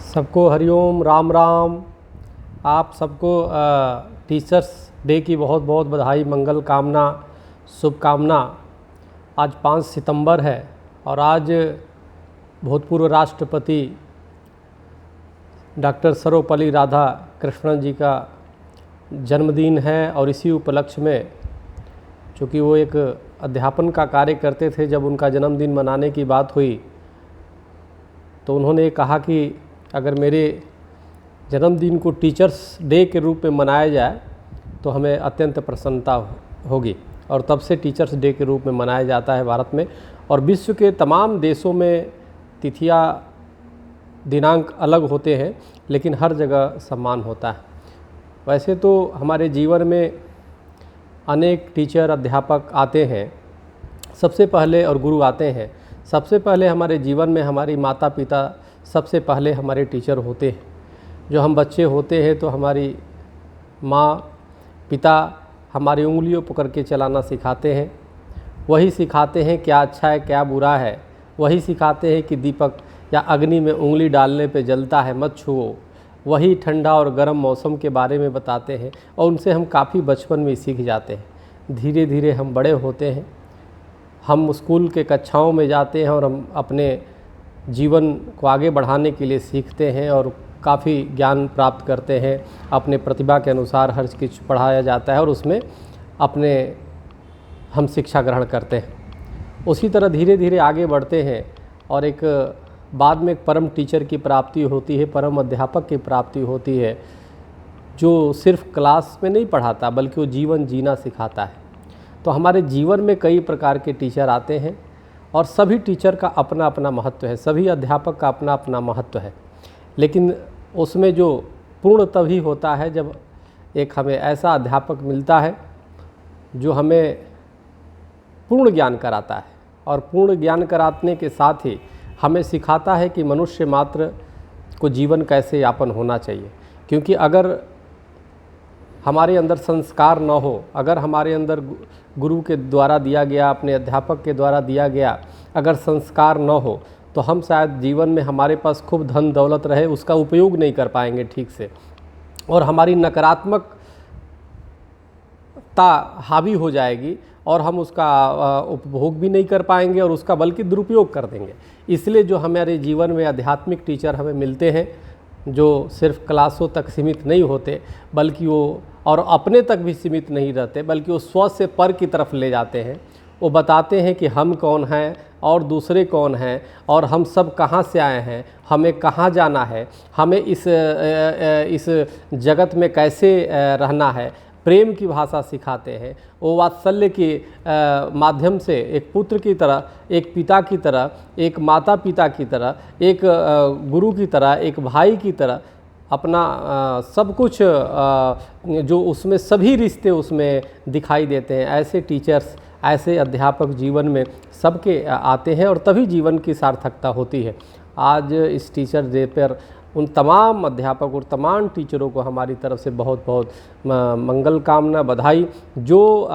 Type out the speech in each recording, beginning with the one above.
सबको हरिओम राम राम। आप सबको टीचर्स डे की बहुत बहुत बधाई, मंगल कामना, शुभकामना। आज 5 सितंबर है और आज भूतपूर्व राष्ट्रपति डॉक्टर सर्वपल्ली राधाकृष्णन जी का जन्मदिन है। और इसी उपलक्ष्य में, चूँकि वो एक अध्यापन का कार्य करते थे, जब उनका जन्मदिन मनाने की बात हुई तो उन्होंने कहा कि अगर मेरे जन्मदिन को टीचर्स डे के रूप में मनाया जाए तो हमें अत्यंत प्रसन्नता होगी। और तब से टीचर्स डे के रूप में मनाया जाता है भारत में। और विश्व के तमाम देशों में तिथियां, दिनांक अलग होते हैं, लेकिन हर जगह सम्मान होता है। वैसे तो हमारे जीवन में अनेक टीचर, अध्यापक आते हैं सबसे पहले, और गुरु आते हैं सबसे पहले। हमारे जीवन में हमारी माता पिता सबसे पहले हमारे टीचर होते हैं। जो हम बच्चे होते हैं तो हमारी माँ पिता हमारी उंगलियों पकड़ के चलाना सिखाते हैं। वही सिखाते हैं क्या अच्छा है क्या बुरा है। वही सिखाते हैं कि दीपक या अग्नि में उंगली डालने पे जलता है, मत छुओ। वही ठंडा और गर्म मौसम के बारे में बताते हैं और उनसे हम काफ़ी बचपन में सीख जाते हैं। धीरे धीरे हम बड़े होते हैं, हम स्कूल के कक्षाओं में जाते हैं और हम अपने जीवन को आगे बढ़ाने के लिए सीखते हैं और काफ़ी ज्ञान प्राप्त करते हैं। अपने प्रतिभा के अनुसार हर चीज़ पढ़ाया जाता है और उसमें अपने हम शिक्षा ग्रहण करते हैं। उसी तरह धीरे धीरे आगे बढ़ते हैं और एक बाद में एक परम टीचर की प्राप्ति होती है, परम अध्यापक की प्राप्ति होती है, जो सिर्फ क्लास में नहीं पढ़ाता बल्कि वो जीवन जीना सिखाता है। तो हमारे जीवन में कई प्रकार के टीचर आते हैं और सभी टीचर का अपना अपना महत्व है, सभी अध्यापक का अपना अपना महत्व है। लेकिन उसमें जो पूर्ण तभी होता है जब एक हमें ऐसा अध्यापक मिलता है जो हमें पूर्ण ज्ञान कराता है। और पूर्ण ज्ञान कराने के साथ ही हमें सिखाता है कि मनुष्य मात्र को जीवन कैसे यापन होना चाहिए। क्योंकि अगर हमारे अंदर संस्कार न हो, अगर हमारे अंदर गुरु के द्वारा दिया गया, अपने अध्यापक के द्वारा दिया गया अगर संस्कार न हो, तो हम शायद जीवन में हमारे पास खूब धन दौलत रहे, उसका उपयोग नहीं कर पाएंगे ठीक से, और हमारी नकारात्मकता हावी हो जाएगी और हम उसका उपभोग भी नहीं कर पाएंगे और उसका बल्कि दुरुपयोग कर देंगे। इसलिए जो हमारे जीवन में आध्यात्मिक टीचर हमें मिलते हैं, जो सिर्फ क्लासों तक सीमित नहीं होते बल्कि वो और अपने तक भी सीमित नहीं रहते, बल्कि वो स्व से पर की तरफ ले जाते हैं। वो बताते हैं कि हम कौन हैं और दूसरे कौन हैं और हम सब कहाँ से आए हैं, हमें कहाँ जाना है, हमें इस जगत में कैसे रहना है। प्रेम की भाषा सिखाते हैं। वो वात्सल्य के माध्यम से एक पुत्र की तरह, एक पिता की तरह, एक माता पिता की तरह, एक गुरु की तरह, एक भाई की तरह अपना सब कुछ जो उसमें सभी रिश्ते उसमें दिखाई देते हैं। ऐसे टीचर्स, ऐसे अध्यापक जीवन में सबके आते हैं और तभी जीवन की सार्थकता होती है। आज इस टीचर डे पर उन तमाम अध्यापक और तमाम टीचरों को हमारी तरफ से बहुत बहुत मंगल कामना, बधाई। जो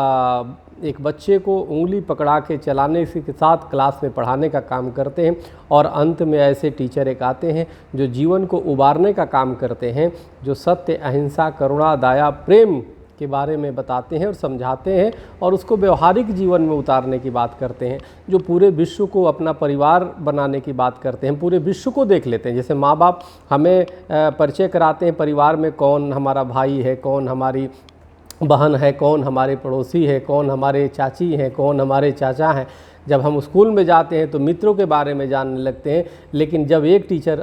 एक बच्चे को उंगली पकड़ा के चलाने के साथ क्लास में पढ़ाने का काम करते हैं और अंत में ऐसे टीचर एक आते हैं जो जीवन को उबारने का काम करते हैं, जो सत्य, अहिंसा, करुणा, दया, प्रेम के बारे में बताते हैं और समझाते हैं और उसको व्यवहारिक जीवन में उतारने की बात करते हैं, जो पूरे विश्व को अपना परिवार बनाने की बात करते हैं, पूरे विश्व को देख लेते हैं। जैसे माँ बाप हमें परिचय कराते हैं परिवार में, कौन हमारा भाई है, कौन हमारी बहन है, कौन हमारे पड़ोसी है, कौन हमारे चाची हैं, कौन हमारे चाचा हैं। जब हम स्कूल में जाते हैं तो मित्रों के बारे में जानने लगते हैं, लेकिन जब एक टीचर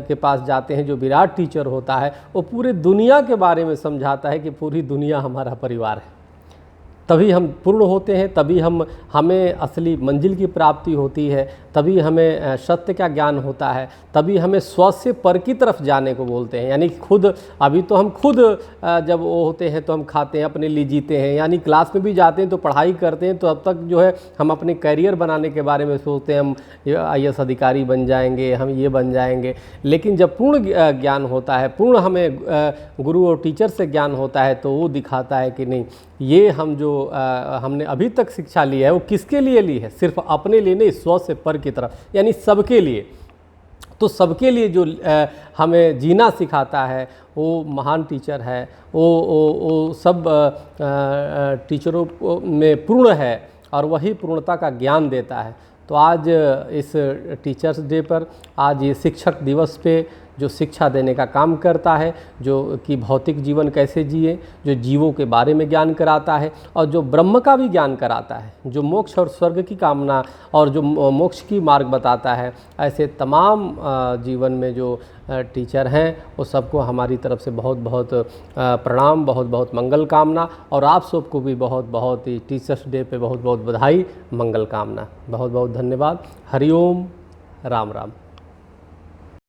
के पास जाते हैं जो विराट टीचर होता है, वो पूरे दुनिया के बारे में समझाता है कि पूरी दुनिया हमारा परिवार है। तभी हम पूर्ण होते हैं, तभी हमें असली मंजिल की प्राप्ति होती है, तभी हमें सत्य का ज्ञान होता है, तभी हमें स्व से पर की तरफ जाने को बोलते हैं। यानी खुद, अभी तो हम खुद जब वो होते हैं तो हम खाते हैं, अपने लिए जीते हैं, यानी क्लास में भी जाते हैं तो पढ़ाई करते हैं, तो अब तक जो है हम अपने करियर बनाने के बारे में सोचते हैं, हम IAS अधिकारी बन जाएंगे, हम ये बन जाएंगे। लेकिन जब पूर्ण ज्ञान होता है, पूर्ण हमें गुरु और टीचर से ज्ञान होता है, तो वो दिखाता है कि नहीं, ये हम जो हमने अभी तक शिक्षा ली है वो किसके लिए ली है, सिर्फ अपने लिए नहीं, स्व से पर की तरफ, यानी सबके लिए। तो सबके लिए जो हमें जीना सिखाता है वो महान टीचर है। वो सब टीचरों में पूर्ण है और वही पूर्णता का ज्ञान देता है। तो आज इस टीचर्स डे पर, आज ये शिक्षक दिवस पे जो शिक्षा देने का काम करता है, जो कि भौतिक जीवन कैसे जिए, जो जीवों के बारे में ज्ञान कराता है और जो ब्रह्म का भी ज्ञान कराता है, जो मोक्ष और स्वर्ग की कामना और जो मोक्ष की मार्ग बताता है, ऐसे तमाम जीवन में जो टीचर हैं वो सबको हमारी तरफ से बहुत बहुत प्रणाम, बहुत बहुत मंगल कामना। और आप सबको भी बहुत बहुत ही टीचर्स डे पे बहुत बहुत बधाई, मंगल कामना। बहुत बहुत धन्यवाद। हरिओम, राम राम।